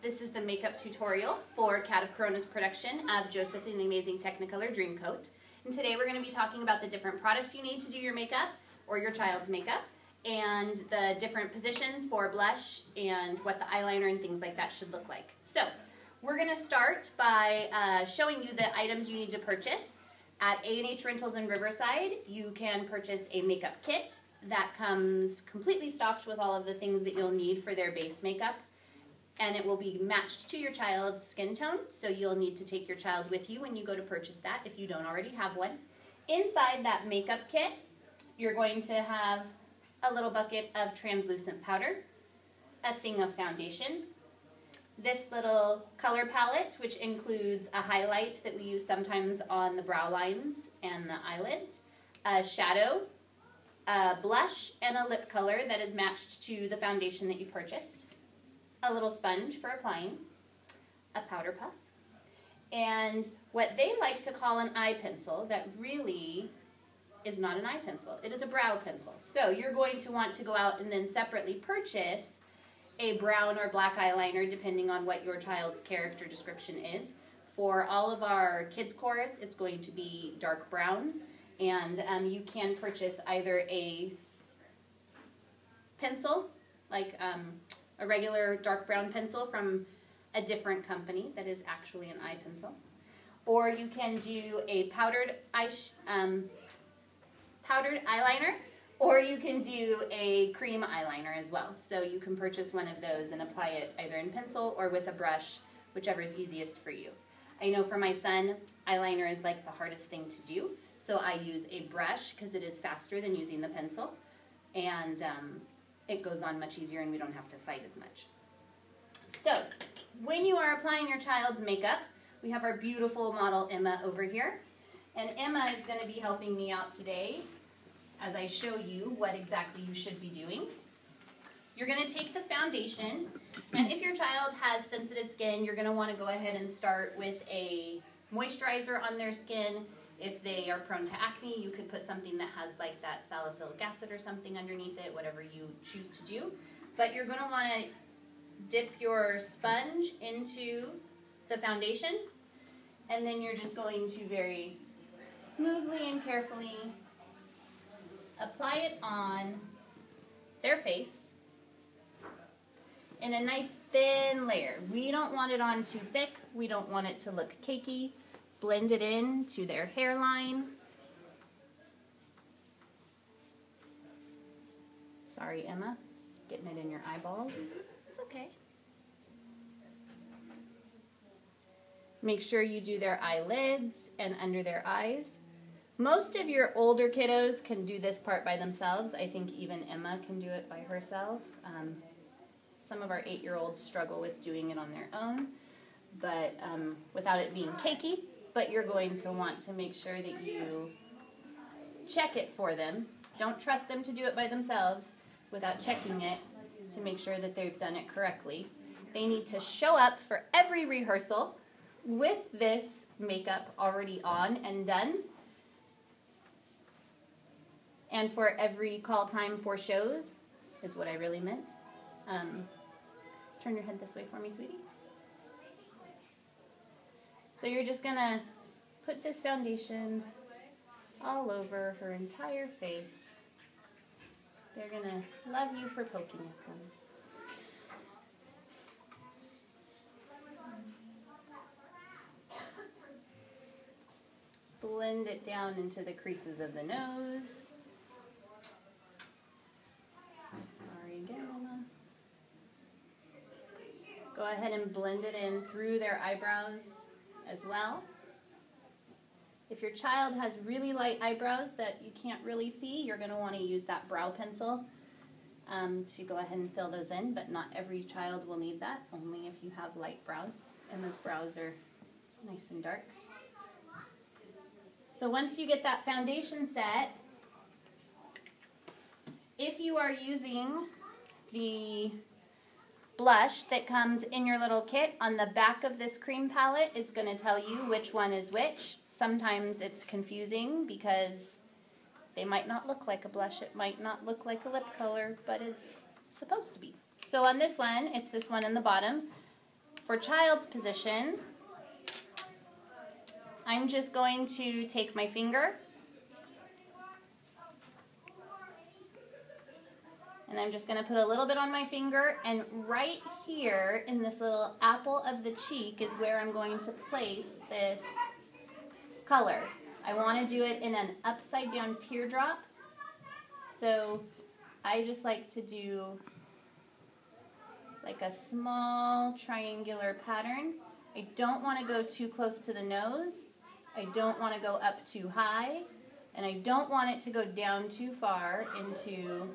This is the makeup tutorial for Cat of Corona's production of Joseph and the Amazing Technicolor Dreamcoat. And today we're going to be talking about the different products you need to do your makeup or your child's makeup, and the different positions for blush and what the eyeliner and things like that should look like. So we're going to start by showing you the items you need to purchase. At A&H Rentals in Riverside, you can purchase a makeup kit that comes completely stocked with all of the things that you'll need for their base makeup. And it will be matched to your child's skin tone, so you'll need to take your child with you when you go to purchase that if you don't already have one. Inside that makeup kit, you're going to have a little bucket of translucent powder, a thing of foundation, this little color palette, which includes a highlight that we use sometimes on the brow lines and the eyelids, a shadow, a blush, and a lip color that is matched to the foundation that you purchased, a little sponge for applying, a powder puff, and what they like to call an eye pencil that really is not an eye pencil. It is a brow pencil. So you're going to want to go out and then separately purchase a brown or black eyeliner depending on what your child's character description is. For all of our kids chorus, it's going to be dark brown, and you can purchase either a pencil, like a regular dark brown pencil from a different company that is actually an eye pencil, or you can do a powdered eyeliner, or you can do a cream eyeliner as well. So you can purchase one of those and apply it either in pencil or with a brush, whichever is easiest for you. I know for my son, eyeliner is like the hardest thing to do, so I use a brush because it is faster than using the pencil, and it goes on much easier and we don't have to fight as much. So when you are applying your child's makeup, we have our beautiful model Emma over here, and Emma is going to be helping me out today as I show you what exactly you should be doing. You're going to take the foundation, and if your child has sensitive skin, you're going to want to go ahead and start with a moisturizer on their skin. If they are prone to acne, you could put something that has like that salicylic acid or something underneath it, whatever you choose to do. But you're going to want to dip your sponge into the foundation, and then you're just going to very smoothly and carefully apply it on their face in a nice thin layer. We don't want it on too thick. We don't want it to look cakey. Blend it in to their hairline. Sorry, Emma, getting it in your eyeballs. It's okay. Make sure you do their eyelids and under their eyes. Most of your older kiddos can do this part by themselves. I think even Emma can do it by herself. Some of our 8-year-olds struggle with doing it on their own, but without it being cakey. But you're going to want to make sure that you check it for them. Don't trust them to do it by themselves without checking it to make sure that they've done it correctly. They need to show up for every rehearsal with this makeup already on and done, and for every call time for shows is what I really meant. Turn your head this way for me, sweetie. So you're just going to put this foundation all over her entire face. They're going to love you for poking at them. Blend it down into the creases of the nose. Sorry again, Emma. Go ahead and blend it in through their eyebrows as well. If your child has really light eyebrows that you can't really see, you're going to want to use that brow pencil to go ahead and fill those in, but not every child will need that, only if you have light brows. Emma's brows are nice and dark. So once you get that foundation set, if you are using the blush that comes in your little kit, on the back of this cream palette, it's going to tell you which one is which. Sometimes it's confusing because they might not look like a blush, it might not look like a lip color, but it's supposed to be. So on this one, it's this one in the bottom. For child's position, I'm just going to take my finger and I'm just going to put a little bit on my finger, and right here in this little apple of the cheek is where I'm going to place this color. I want to do it in an upside down teardrop, so I just like to do like a small triangular pattern. I don't want to go too close to the nose. I don't want to go up too high, and I don't want it to go down too far into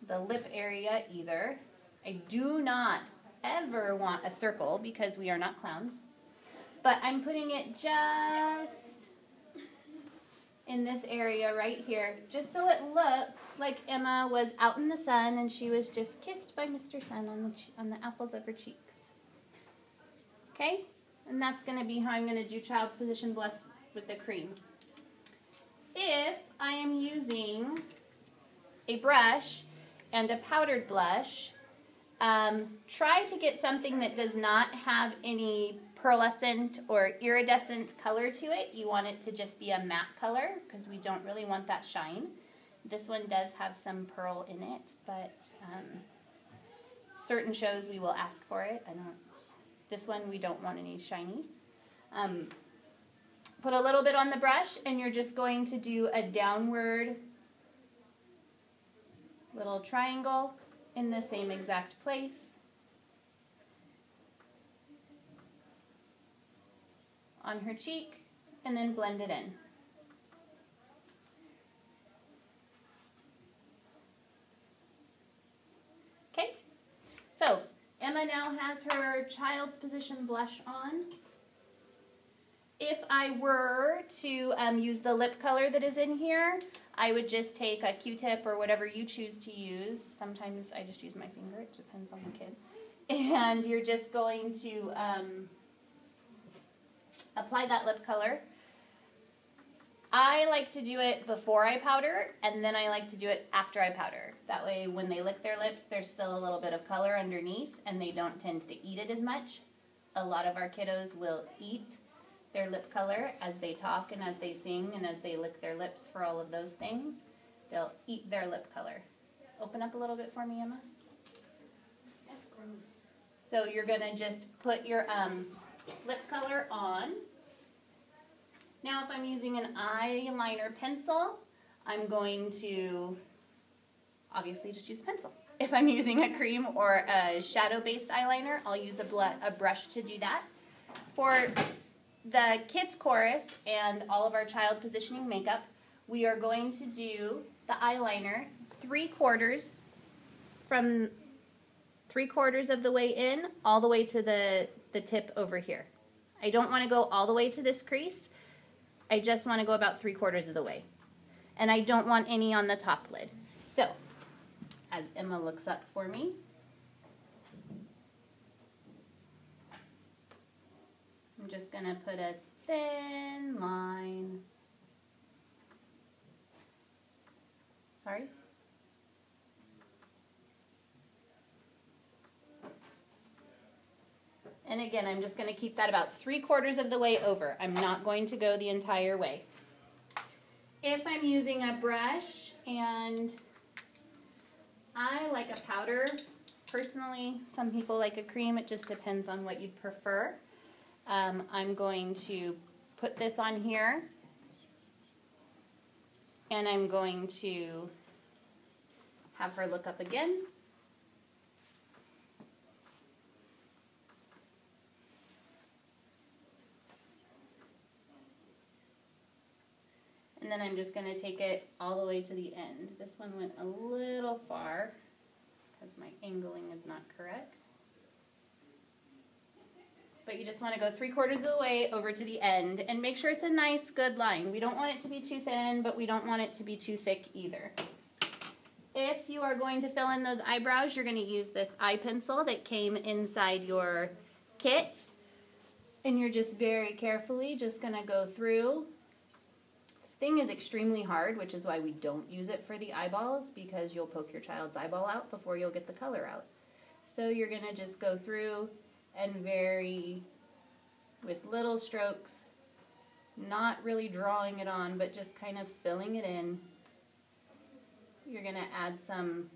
the lip area either. I do not ever want a circle because we are not clowns, but I'm putting it just in this area right here, just so it looks like Emma was out in the sun and she was just kissed by Mr. Sun on the apples of her cheeks. Okay? And that's going to be how I'm going to do child's position blush with the cream. If I am using a brush and a powdered blush, try to get something that does not have any pearlescent or iridescent color to it. You want it to just be a matte color because we don't really want that shine. This one does have some pearl in it, but certain shows we will ask for it. This one we don't want any shinies. Put a little bit on the brush and you're just going to do a downward little triangle in the same exact place on her cheek, and then blend it in. Okay, so Emma now has her child's position blush on. If I were to use the lip color that is in here, I would just take a Q-tip or whatever you choose to use. Sometimes I just use my finger. It depends on the kid. And you're just going to apply that lip color. I like to do it before I powder, and then I like to do it after I powder. That way when they lick their lips, there's still a little bit of color underneath, and they don't tend to eat it as much. A lot of our kiddos will eat their lip color as they talk and as they sing and as they lick their lips for all of those things. They'll eat their lip color. Open up a little bit for me, Emma. That's gross. So you're going to just put your lip color on. Now if I'm using an eyeliner pencil, I'm going to obviously just use pencil. If I'm using a cream or a shadow-based eyeliner, I'll use a brush to do that. For the kids chorus and all of our child positioning makeup, we are going to do the eyeliner 3/4 from 3/4 of the way in all the way to the tip over here. I don't want to go all the way to this crease. I just want to go about 3/4 of the way. And I don't want any on the top lid. So, as Emma looks up for me, I'm just going to put a thin line. Sorry? And again, I'm just going to keep that about 3/4 of the way over. I'm not going to go the entire way. If I'm using a brush and I like a powder, personally, some people like a cream. It just depends on what you'd prefer. I'm going to put this on here, and I'm going to have her look up again. And then I'm just going to take it all the way to the end. This one went a little far because my angling is not correct. But you just want to go 3/4 of the way over to the end and make sure it's a nice, good line. We don't want it to be too thin, but we don't want it to be too thick either. If you are going to fill in those eyebrows, you're going to use this eye pencil that came inside your kit. And you're just very carefully just going to go through. This thing is extremely hard, which is why we don't use it for the eyeballs, because you'll poke your child's eyeball out before you'll get the color out. So you're going to just go through and vary with little strokes, not really drawing it on, but just kind of filling it in. You're going to add some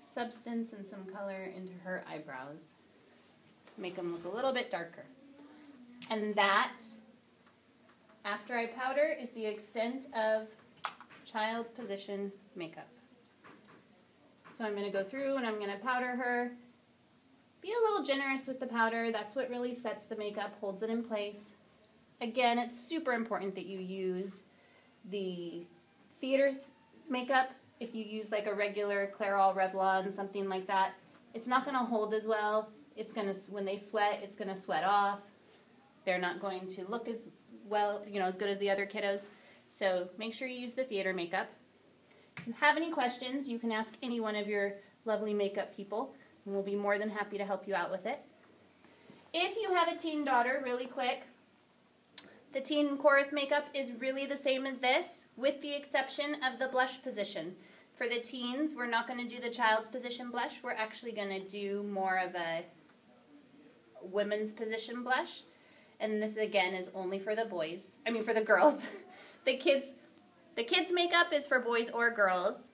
substance and some color into her eyebrows. Make them look a little bit darker. And that, after I powder, is the extent of child position makeup. So I'm going to go through and I'm going to powder her. Be a little generous with the powder. That's what really sets the makeup, holds it in place. Again, it's super important that you use the theater makeup. If you use like a regular Clairol, Revlon, something like that, it's not going to hold as well. It's going to, when they sweat, it's going to sweat off. They're not going to look as well, as good as the other kiddos. So make sure you use the theater makeup. If you have any questions, you can ask any one of your lovely makeup people, and we'll be more than happy to help you out with it. If you have a teen daughter, really quick, the teen chorus makeup is really the same as this, with the exception of the blush position. For the teens, we're not going to do the child's position blush. We're actually going to do more of a women's position blush. And this, again, is only for the boys. I mean, for the girls. The kids' makeup is for boys or girls.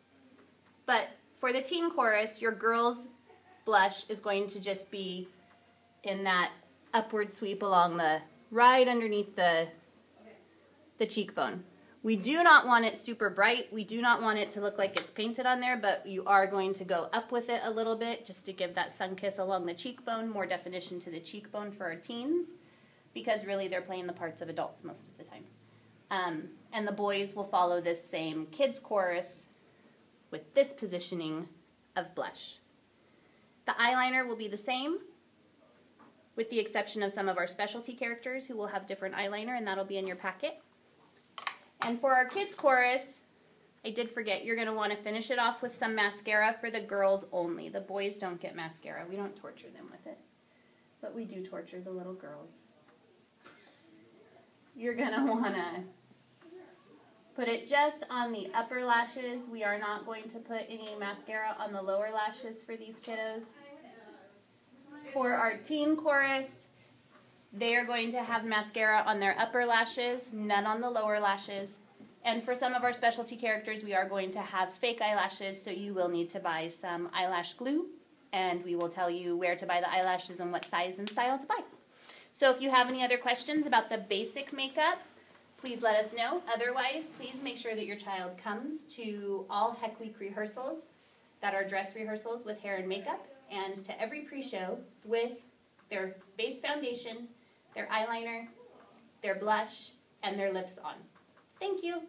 But for the teen chorus, your girls' blush is going to just be in that upward sweep along right underneath the cheekbone. We do not want it super bright. We do not want it to look like it's painted on there, but you are going to go up with it a little bit just to give that sun kiss along the cheekbone, more definition to the cheekbone for our teens, because really they're playing the parts of adults most of the time. And the boys will follow this same kids chorus with this positioning of blush. The eyeliner will be the same, with the exception of some of our specialty characters who will have different eyeliner, and that'll be in your packet. And for our kids chorus, I did forget, you're going to want to finish it off with some mascara for the girls only. The boys don't get mascara. We don't torture them with it. But we do torture the little girls. You're going to want to put it just on the upper lashes. We are not going to put any mascara on the lower lashes for these kiddos. For our teen chorus, they are going to have mascara on their upper lashes, none on the lower lashes. And for some of our specialty characters, we are going to have fake eyelashes, so you will need to buy some eyelash glue, and we will tell you where to buy the eyelashes and what size and style to buy. So if you have any other questions about the basic makeup, please let us know. Otherwise, please make sure that your child comes to all Heck Week rehearsals that are dress rehearsals with hair and makeup, and to every pre-show with their base foundation, their eyeliner, their blush, and their lips on. Thank you.